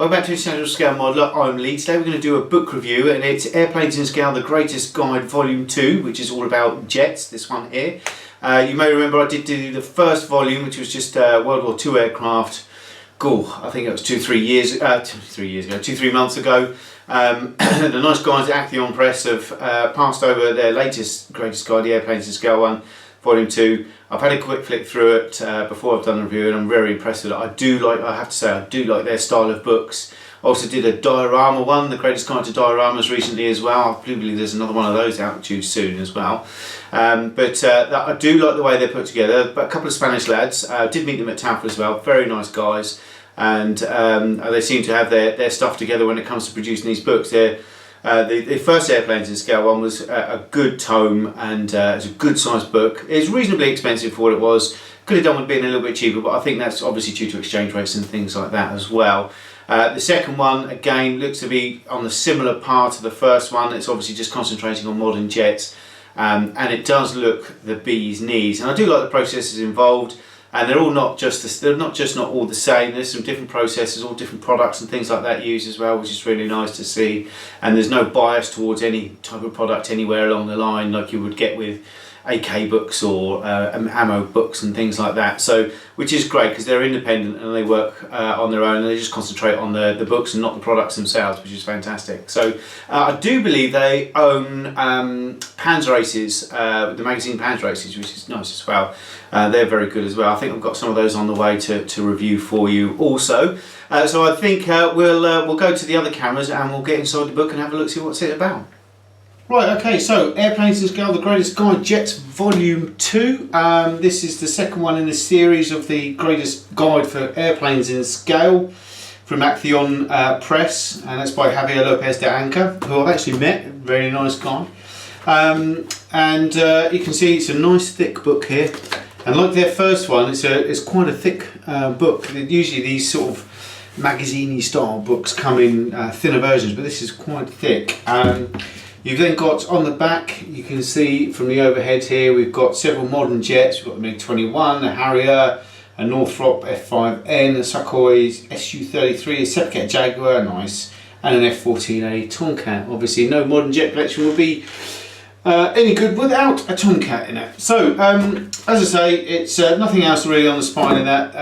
welcome back to International Scale Modeller. I'm Lee. Today we're going to do a book review, and it's Airplanes in Scale, The Greatest Guide Volume 2, which is all about jets, this one here. You may remember I did do the first volume, which was just World War II aircraft. I think it was 2-3 months ago. The nice guys at Accion Press have passed over their latest Greatest Guide, the Airplanes in Scale one, Volume 2. I've had a quick flick through it before I've done the review, and I'm very impressed with it. I have to say, I do like their style of books. I also did a diorama one, the Greatest Guide to Dioramas, recently as well. I believe there's another one of those out due soon as well. I do like the way they're put together. But a couple of Spanish lads, did meet them at Tafel as well, very nice guys. And they seem to have their stuff together when it comes to producing these books. The first Airplanes in Scale one was a good tome, and it's a good sized book. It's reasonably expensive for what it was. Could have done with being a little bit cheaper, but I think that's obviously due to exchange rates and things like that as well. The second one, again, looks to be on the similar part of the first one. It's obviously just concentrating on modern jets, and it does look the bee's knees. And I do like the processes involved. And they're all not all the same. There's some different processes, all different products and things like that used as well, which is really nice to see. And there's no bias towards any type of product anywhere along the line, like you would get with AK books or ammo books and things like that. So, which is great because they're independent and they work on their own, and they just concentrate on the books and not the products themselves, which is fantastic. So, I do believe they own Panzer Races, the magazine Panzer Races, which is nice as well. They're very good as well. I think I've got some of those on the way to review for you also. So I think we'll go to the other cameras and we'll get inside the book and have a look, see what's it about. Right, okay, so Airplanes in Scale, The Greatest Guide Jets Volume 2. This is the second one in the series of the Greatest Guide for Airplanes in Scale from Accion Press, and that's by Javier López de Anca, who I've actually met, very nice guy. You can see it's a nice thick book here, and like their first one, it's quite a thick book. Usually these sort of magazine-y style books come in thinner versions, but this is quite thick. You've then got on the back, you can see from the overhead here, we've got several modern jets. We've got the MiG-21, the Harrier, a Northrop F5N, a Sukhoi Su-33, a Sepket Jaguar, nice, and an F-14A Tomcat. Obviously no modern jet collection would be any good without a Tomcat in it. So, as I say, it's nothing else really on the spine in that.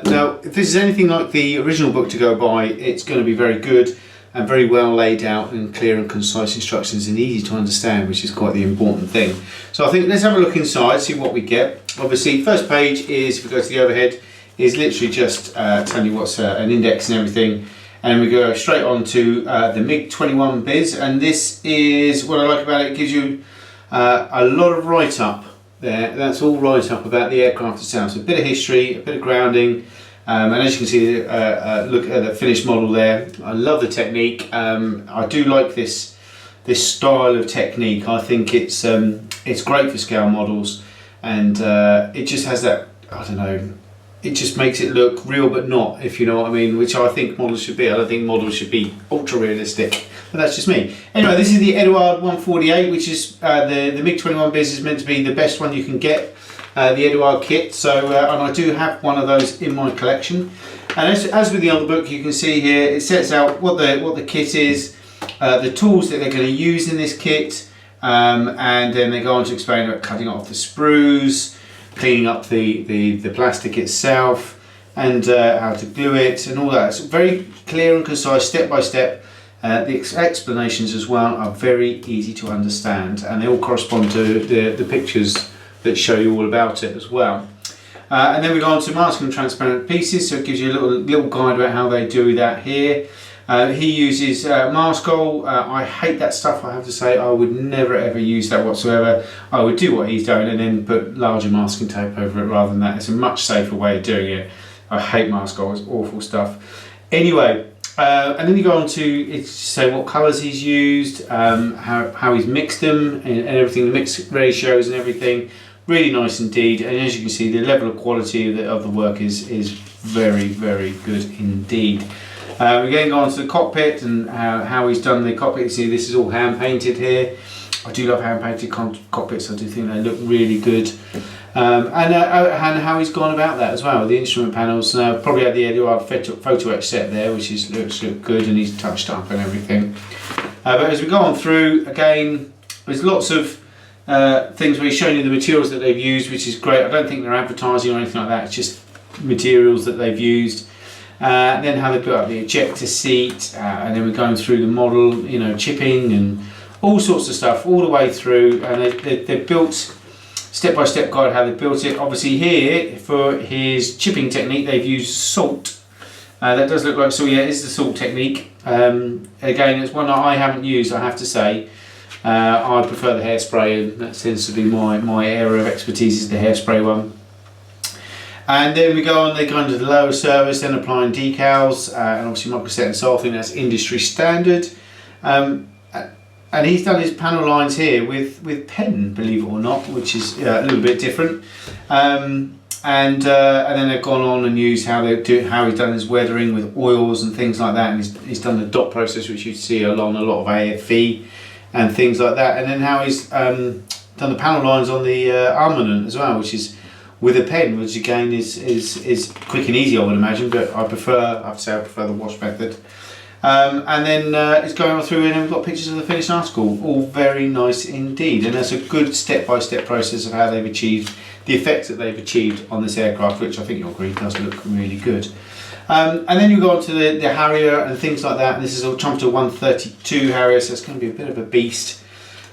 Now, if this is anything like the original book to go by, it's going to be very good and very well laid out, and clear and concise instructions and easy to understand, which is quite the important thing. So I think let's have a look inside, see what we get. Obviously, first page is, if we go to the overhead, is literally just telling you what's an index and everything. And we go straight on to the MiG-21 biz, and this is what I like about it. It gives you a lot of write-up there. That's all write-up about the aircraft itself. So a bit of history, a bit of grounding. And as you can see, look at the finished model there. I love the technique. I do like this style of technique. I think it's great for scale models, and it just has that, I don't know, it just makes it look real but not, if you know what I mean, which I think models should be. I don't think models should be ultra realistic, but that's just me. Anyway, this is the Eduard 148, which is the MiG-21 biz is meant to be the best one you can get. The Eduard kit, so and I do have one of those in my collection. And as with the other book, you can see here it sets out what the kit is, the tools that they're going to use in this kit, and then they go on to explain about cutting off the sprues, cleaning up the plastic itself, and how to glue it and all that. It's very clear and concise, step by step. The explanations as well are very easy to understand, and they all correspond to the pictures that show you all about it as well. And then we go on to masking transparent pieces, so it gives you a little guide about how they do that here. He uses Maskol. I hate that stuff, I have to say. I would never ever use that whatsoever. I would do what he's done and then put larger masking tape over it rather than that. It's a much safer way of doing it. I hate Maskol, it's awful stuff. Anyway, and then you go on to say what colours he's used, how he's mixed them and everything, the mix ratios and everything. Really nice indeed, and as you can see, the level of quality of the work is very, very good indeed. We're going on to the cockpit and how he's done the cockpit. You see, this is all hand painted here. I do love hand painted cockpits. I do think they look really good. And how he's gone about that as well. The instrument panels probably had the Eduard photo etch set there, which looks good, and he's touched up and everything. But as we go on through, again, there's lots of things where he's showing you the materials that they've used, which is great. I don't think they're advertising or anything like that. It's just materials that they've used. And then how they built up the ejector seat, and then we're going through the model, you know, chipping and all sorts of stuff all the way through. And they've built step-by-step guide how they built it. Obviously here, for his chipping technique, they've used salt. That does look like, so yeah, it's the salt technique. Again, it's one that I haven't used, I have to say. I prefer the hairspray, and that tends to be my area of expertise, is the hairspray one. And then we go on, they go into the lower surface, then applying decals, and obviously microset and so I think that's industry standard. And he's done his panel lines here with pen, believe it or not, which is a little bit different. And then they've gone on and used how he's done his weathering with oils and things like that. And he's done the dot process, which you see along a lot of AFE and things like that. And then how he's done the panel lines on the armament as well, which is with a pen, which again is quick and easy, I would imagine. But I have to say I prefer the wash method. And then it's going on through, and we've got pictures of the finished article, all very nice indeed. And that's a good step-by-step process of how they've achieved the effects that they've achieved on this aircraft, which I think you'll agree does look really good. And then you go on to the Harrier and things like that. And this is a Trumpeter 132 Harrier, so it's going to be a bit of a beast.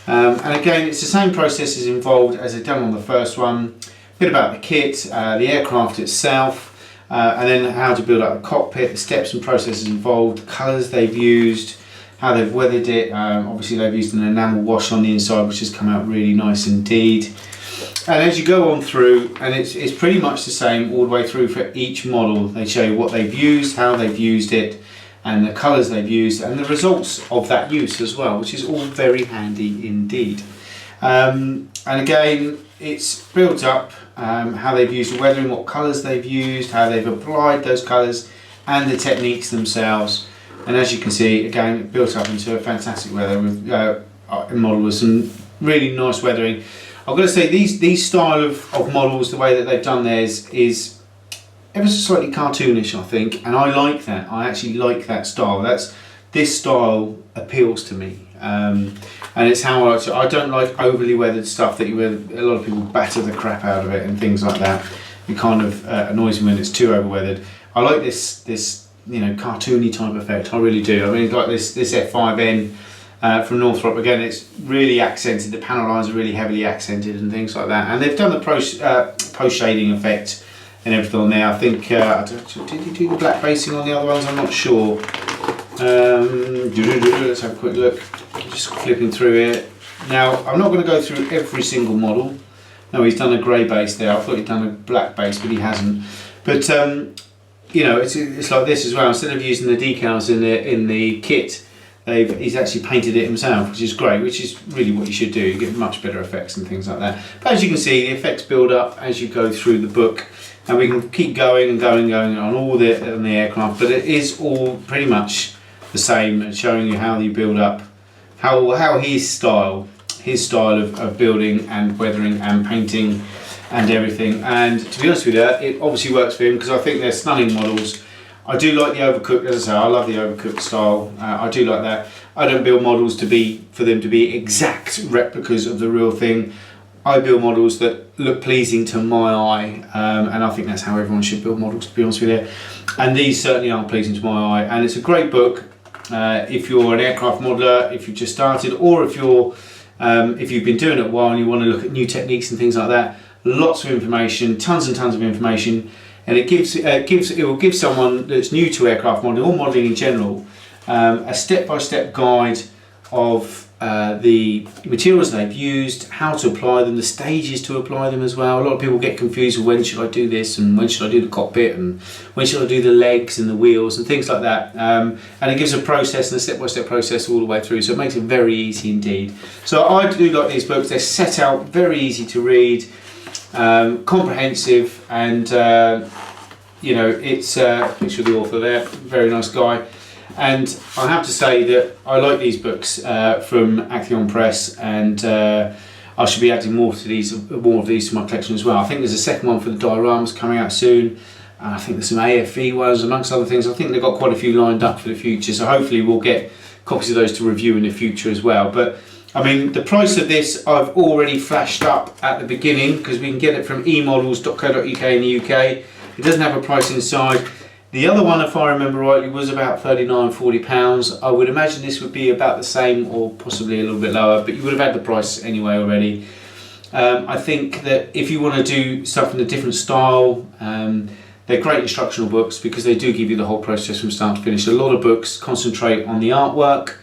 And again, it's the same processes involved as they've done on the first one. A bit about the kit, the aircraft itself. And then how to build up the cockpit, the steps and processes involved, the colours they've used, how they've weathered it. Obviously they've used an enamel wash on the inside, which has come out really nice indeed. And as you go on through, and it's pretty much the same all the way through for each model. They show you what they've used, how they've used it, and the colours they've used, and the results of that use as well, which is all very handy indeed. And again, it's built up how they've used the weathering, what colours they've used, how they've applied those colours, and the techniques themselves. And as you can see, again, it built up into a fantastic weather with model with some really nice weathering. I've got to say, these style of models, the way that they've done theirs is ever so slightly cartoonish, I think, and I like that. I actually like that style. This style appeals to me. And it's how I don't like overly weathered stuff that a lot of people batter the crap out of it and things like that. It kind of annoys me when it's too over weathered. I like this cartoony type effect. I really do. I mean, like this F5N from Northrop, again, it's really accented. The panel lines are really heavily accented and things like that. And they've done the post shading effect and everything on there. I think did he do the black basing on the other ones? I'm not sure. Let's have a quick look. Just flipping through it. Now, I'm not going to go through every single model. No, he's done a grey base there. I thought he'd done a black base, but he hasn't. But you know, it's like this as well. Instead of using the decals in the kit, he's actually painted it himself, which is great. Which is really what you should do. You get much better effects and things like that. But as you can see, the effects build up as you go through the book, and we can keep going and going on all the aircraft. But it is all pretty much the same, and showing you how you build up, how his style of building and weathering and painting and everything. And to be honest with you, it obviously works for him, because I think they're stunning models. I do like the overcooked, as I say, I love the overcooked style. I do like that. I don't build models for them to be exact replicas of the real thing. I build models that look pleasing to my eye, and I think that's how everyone should build models, to be honest with you. And these certainly are pleasing to my eye, and it's a great book. If you're an aircraft modeler, if you've just started, or if you've been doing it a while and you want to look at new techniques and things like that, lots of information, tons and tons of information, and it will give someone that's new to aircraft modeling or modeling in general a step-by-step guide of the materials they've used, how to apply them, the stages to apply them as well. A lot of people get confused with when should I do this and when should I do the cockpit and when should I do the legs and the wheels and things like that. And it gives a process and a step-by-step process all the way through, so it makes it very easy indeed. So I do like these books. They're set out very easy to read, comprehensive, and you know, it's picture of the author there, very nice guy. And I have to say that I like these books from Accion Press, and I should be adding more of these to my collection as well. I think there's a second one for the dioramas coming out soon. I think there's some AFE ones amongst other things. I think they've got quite a few lined up for the future, so hopefully we'll get copies of those to review in the future as well. But I mean, the price of this I've already flashed up at the beginning, because we can get it from emodels.co.uk in the UK. It doesn't have a price inside. The other one, if I remember rightly, was about £39–40. I would imagine this would be about the same, or possibly a little bit lower, but you would have had the price anyway already. I think that if you want to do stuff in a different style, they're great instructional books because they do give you the whole process from start to finish. A lot of books concentrate on the artwork,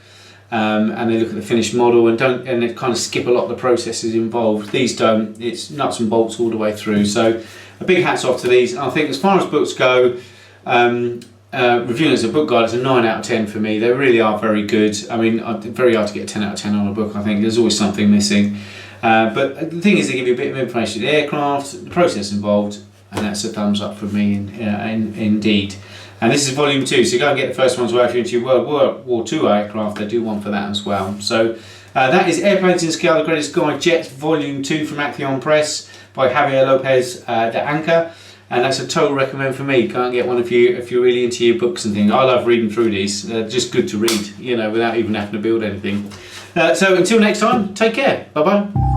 and they look at the finished model and they kind of skip a lot of the processes involved. These don't. It's nuts and bolts all the way through. So a big hats off to these. I think as far as books go, reviewing as a book guide, it's a 9 out of 10 for me. They really are very good. I mean, very hard to get a 10 out of 10 on a book. I think there's always something missing. But the thing is, they give you a bit of information, the aircraft, the process involved, and that's a thumbs up from me indeed. And this is volume 2, so go and get the first one as well if you're into World War II aircraft. They do one for that as well. So that is Airplanes in Scale, the Greatest Guide Jets, volume 2 from Accion Press by Javier López de Anca. And that's a total recommend for me. Go and get one if you're really into your books and things. I love reading through these. They're just good to read, you know, without even having to build anything. So until next time, take care. Bye bye.